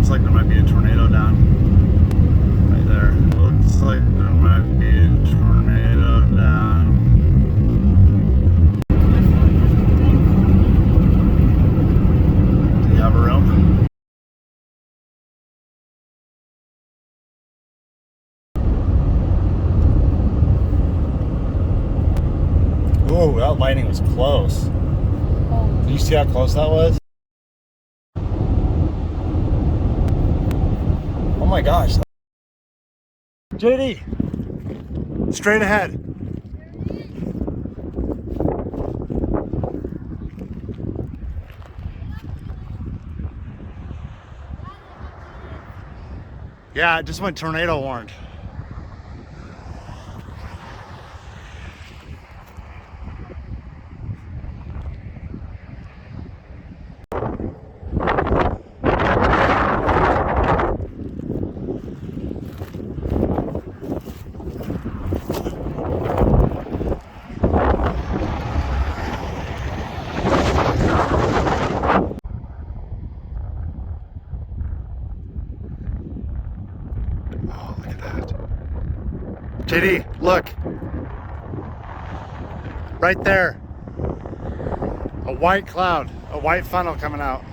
Looks like there might be a tornado down right there. Looks like there might be a tornado down. Do you have a room? Ooh, that lightning was close. Do you see how close that was? Oh my gosh. JD, straight ahead. Yeah, it just went tornado warned. Oh, look at that. JD, look. Right there. A white cloud, a white funnel coming out.